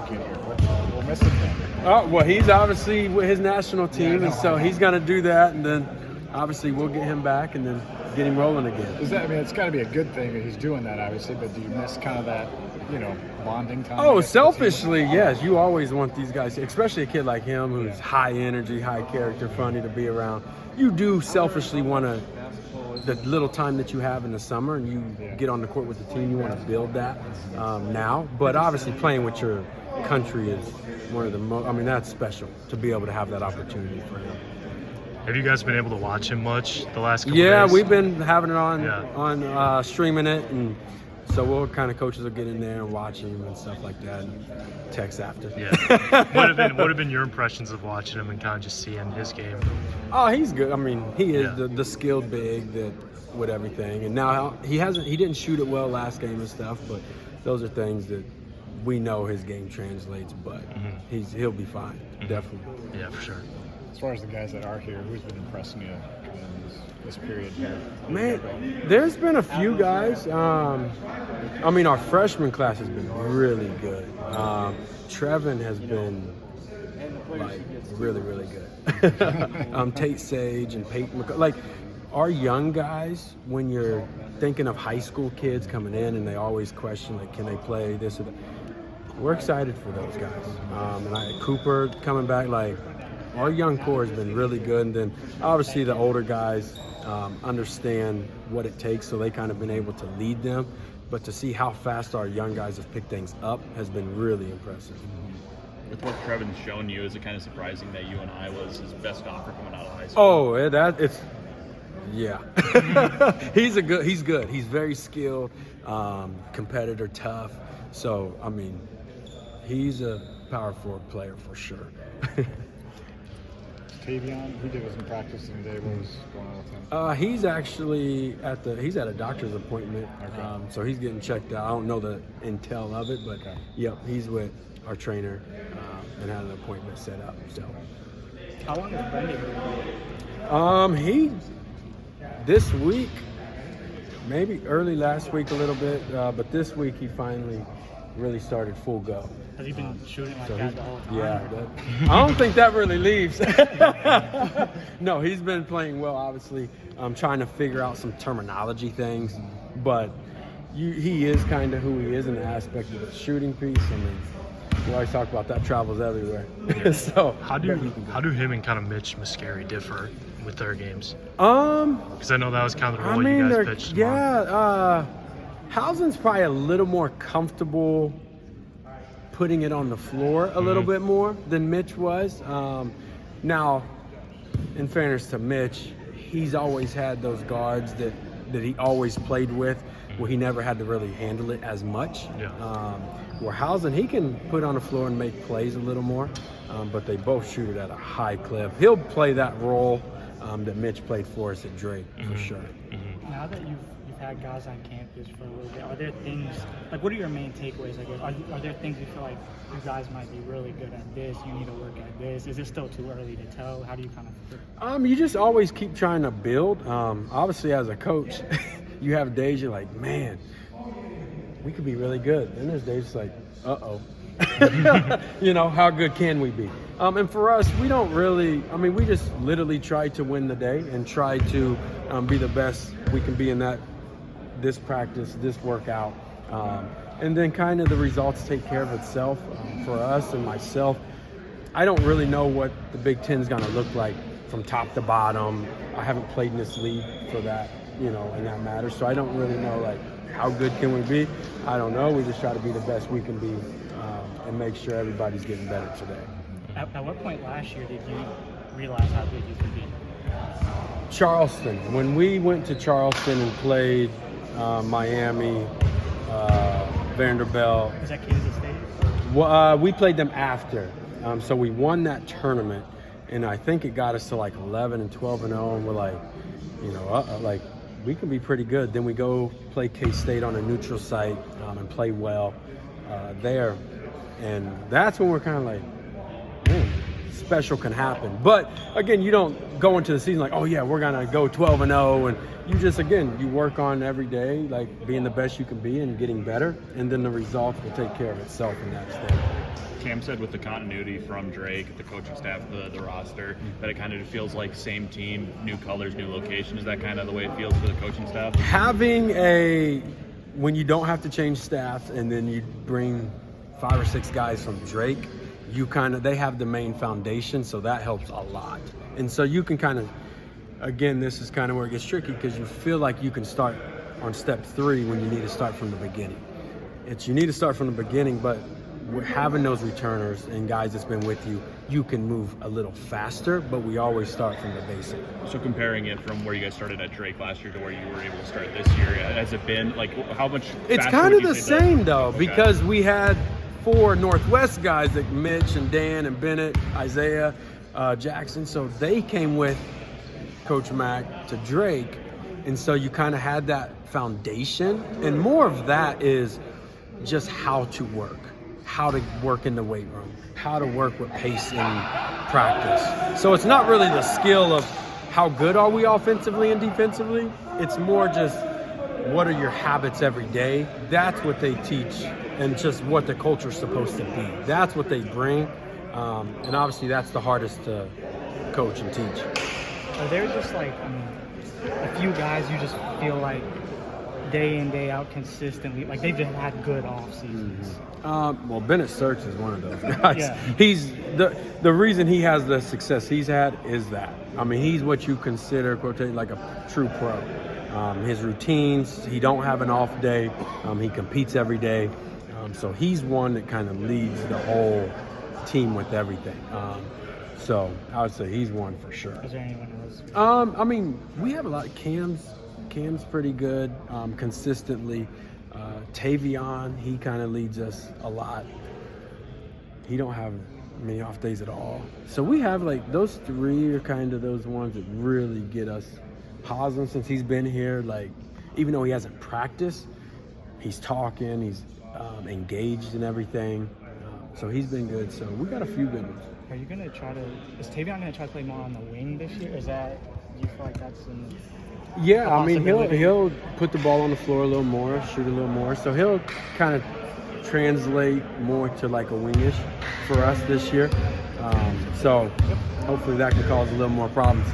kid here. We're missing him. Oh, well, he's obviously with his national team, and so he's going to do that, and then obviously we'll get him back and then get him rolling again. It's got to be a good thing that he's doing that, obviously, but do you miss kind of that, bonding time? Oh, selfishly, yes. You always want these guys, especially a kid like him who's high energy, high character, funny to be around. You do selfishly want to, the little time that you have in the summer and you get on the court with the team, you want to build that now. But obviously playing with your country is one of the most, that's special to be able to have that opportunity for him. Have you guys been able to watch him much the last couple days? Yeah, we've been having it on streaming it, and so we'll kind of coaches will get in there and watch him and stuff like that, and text after. Yeah. What have been your impressions of watching him and kind of just seeing his game? Oh, he's good. He is the skilled big that with everything, and now he didn't shoot it well last game and stuff, but those are things that we know his game translates. But he'll be fine, definitely. Yeah, for sure. As far as the guys that are here, who's been impressing you in this period here? Man, there's been a few guys. Our freshman class has been really good. Trevin has been really, really good. Tate Sage and Peyton McCall. Our young guys, when you're thinking of high school kids coming in and they always question, can they play this or that? We're excited for those guys. And Cooper coming back, our young core has been really good, and then obviously the older guys understand what it takes, so they kind of been able to lead them. But to see how fast our young guys have picked things up has been really impressive. With what Trevin's shown you, is it kind of surprising that UNI was his best offer coming out of high school? He's good. He's very skilled, competitor, tough. So he's a power forward player for sure. Tavion, he did some practice today. What was going on with him? He's actually he's at a doctor's appointment, so he's getting checked out. I don't know the intel of it, but he's with our trainer and had an appointment set up. So, how long has Brendan been? He this week, maybe early last week a little bit, but this week he finally really started full go. Has he been shooting like that the whole time? Yeah, I don't think that really leaves. No, he's been playing well, obviously. I'm trying to figure out some terminology things, but he is kind of who he is in the aspect of the shooting piece. We always talk about that travels everywhere. So how do him and kind of Mitch Muscari differ with their games? Because I know that was kind of the role you guys pitched. Yeah, Housen's probably a little more comfortable putting it on the floor a little bit more than Mitch was. Now, in fairness to Mitch, he's always had those guards that he always played with, where he never had to really handle it as much. Where Housen, he can put on the floor and make plays a little more, but they both shoot it at a high clip. He'll play that role that Mitch played for us at Drake, for sure. Now that you've had guys on campus for a little bit, are there things, what are your main takeaways, I guess? Are there things you feel like you guys might be really good at this, you need to work at this? Is it still too early to tell? How do you kind of... You just always keep trying to build. Obviously, as a coach, you have days you're like, man, we could be really good. And there's days like, uh-oh. How good can we be? And for us, we don't really, we just literally try to win the day and try to be the best we can be in this practice, this workout. And then kind of the results take care of itself. For us and myself, I don't really know what the Big Ten is going to look like from top to bottom. I haven't played in this league for that, and that matters. So I don't really know, how good can we be? I don't know. We just try to be the best we can be and make sure everybody's getting better today. At what point last year did you realize how good you could be? Charleston. When we went to Charleston and played Miami, Vanderbilt. Was that Kansas State? Well, we played them after. So we won that tournament, and I think it got us to 11 and 12 and 0, and we're like, we can be pretty good. Then we go play K-State on a neutral site and play well there. And that's when we're kind of like, man, special can happen. But again, you don't go into the season like, oh yeah, we're gonna go 12 and 0, and you just you work on every day, being the best you can be and getting better, and then the results will take care of itself in that state. Cam said with the continuity from Drake, the coaching staff, the roster, that it kind of feels like same team, new colors, new location. Is that kind of the way it feels for the coaching staff? When you don't have to change staff and then you bring 5 or 6 guys from Drake, they have the main foundation, so that helps a lot. And so you can kind of, again, this is kind of where it gets tricky because you feel like you can start on step 3 when you need to start from the beginning. You need to start from the beginning, but having those returners and guys that's been with you, you can move a little faster, but we always start from the basic. So comparing it from where you guys started at Drake last year to where you were able to start this year, has it been like how much faster? It's kind of the same though, Okay. because we had 4 Northwest guys like Mitch and Dan and Bennett, Isaiah, Jackson. So they came with Coach Mack to Drake. And so you kind of had that foundation. And more of that is just how to work in the weight room, how to work with pace in practice. So it's not really the skill of how good are we offensively and defensively. It's more just what are your habits every day. That's what they teach, and just what the culture's supposed to be. That's what they bring. And obviously that's the hardest to coach and teach. Are there just like a few guys you just feel like day in, day out consistently, like they've just had good off seasons? Well, Bennett Search is one of those guys. Yeah. He's the reason he has the success he's had is that. I mean, he's what you consider, quote, like a true pro. His routines, he don't have an off day. He competes every day. So he's one that kind of leads the whole team with everything. So I would say he's one for sure. Is there anyone else? I mean, we have a lot of Cam's pretty good consistently. Tavion, he kind of leads us a lot. He don't have many off days at all. So we have like those 3 are kind of those ones that really get us positive since he's been here. Like, even though he hasn't practiced, he's talking, he's engaged in everything. So he's been good. So we got a few good ones. Are you gonna is Tavion gonna try to play more on the wing this year? Do you feel like that's Yeah, a I mean, possibility? he'll put the ball on the floor a little more, shoot a little more. So he'll kind of translate more to like a wingish for us this year. So hopefully that can cause a little more problems.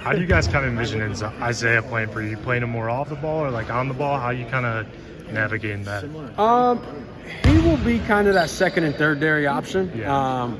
How do you guys kind of envision Isaiah playing for you? Playing him more off the ball or like on the ball? How you kind of navigating that? He will be kind of that second and third dairy option. Yeah.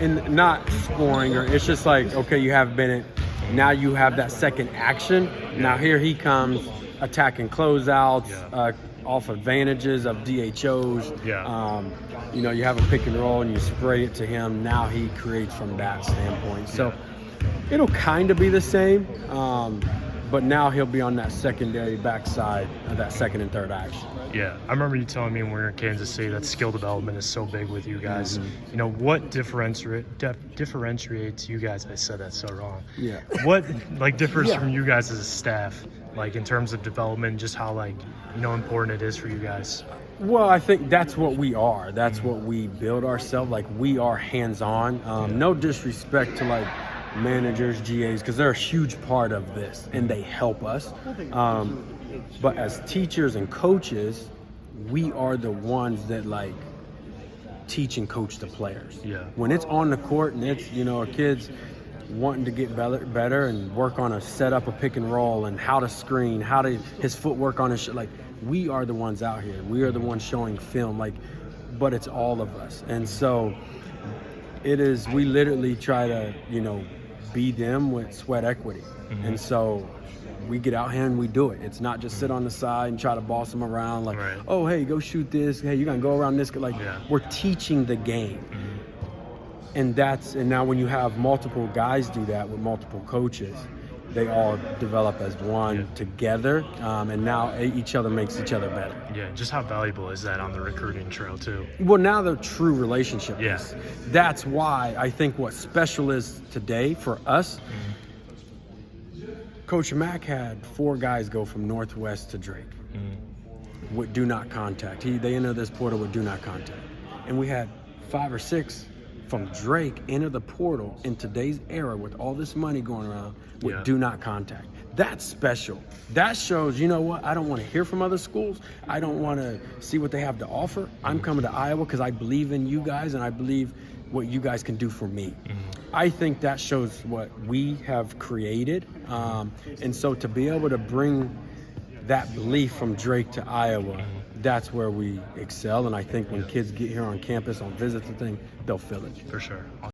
And not scoring, or it's just like, okay, you have Bennett. Now you have that second action. Yeah. Now here he comes attacking closeouts, off advantages of DHOs. Yeah. You have a pick and roll and you spray it to him. Now he creates from that standpoint. So it'll kind of be the same, but now he'll be on that secondary backside of that second and third action. Yeah, I remember you telling me when we were in Kansas City that skill development is so big with you guys. Mm-hmm. What differentiates you guys? I said that so wrong. Yeah. What differs from you guys as a staff, like in terms of development, just how important it is for you guys? Well, I think that's what we are. That's what we build ourselves. Like, we are hands-on. No disrespect to like managers, GAs, because they're a huge part of this and they help us. But as teachers and coaches, we are the ones that like teach and coach the players. Yeah. When it's on the court and it's, a kid's wanting to get better and work on a setup, a pick and roll, and how to screen, his footwork on his like, we are the ones out here. We are the ones showing film, but it's all of us. And so we literally try to, be them with sweat equity. Mm-hmm. And so we get out here and we do it. It's not just sit on the side and try to boss them around like, right. Oh, hey, go shoot this. Hey, you're going to go around this. We're teaching the game. Mm-hmm. And now when you have multiple guys do that with multiple coaches, they all develop as one together. And now each other makes each other better. Yeah, just how valuable is that on the recruiting trail too? Well, now the true relationship Yeah. is. That's why I think what special is today for us, Coach Mack had 4 guys go from Northwest to Drake with do not contact. They enter this portal with do not contact. And we had 5 or 6 from Drake enter the portal in today's era with all this money going around with do not contact. That's special. That shows, you know what, I don't want to hear from other schools. I don't want to see what they have to offer. I'm coming to Iowa because I believe in you guys and I believe what you guys can do for me. I think that shows what we have created. And so to be able to bring that belief from Drake to Iowa, that's where we excel. And I think when kids get here on campus on visits and things, they'll feel it. For sure.